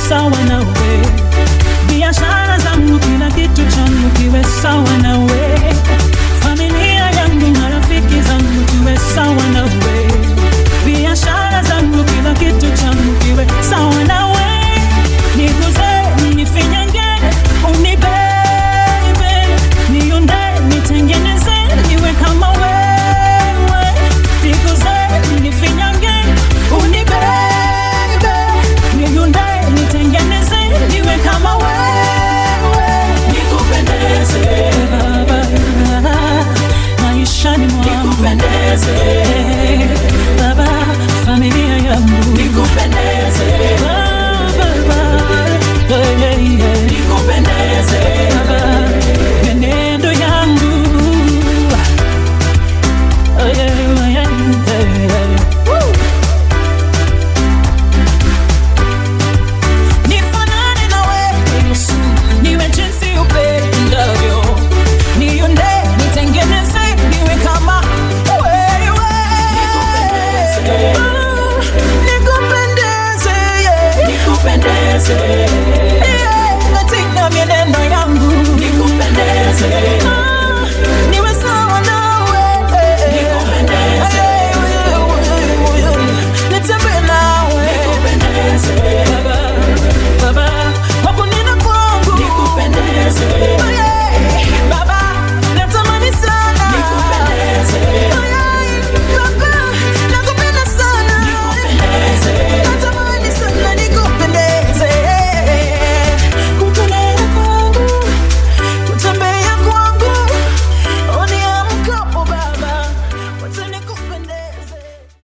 sawa nawe, biashara zangu kila kitu changu kiwe sawa nawe, familia yangu marafiki zangu kiwe sawa nawe, biashara zangu kila kitu changu kiwe sawa nawe, niguze nifinyange unibebe, niunde nitengeneze niwe kama wewe, niguze nifinyange unibebe, niunde nitengeneze niwe kama wewe, nikupendeze Baba, maishani mwangu nikupendeze Baba, familia yangu nikupendeze nikupendeze Baba, menendo yangu nifanane nawe Yesu, niwe jinsi upendavyo, niunde nitengeneze niwe kama wewe, nikupendeze nikupendeze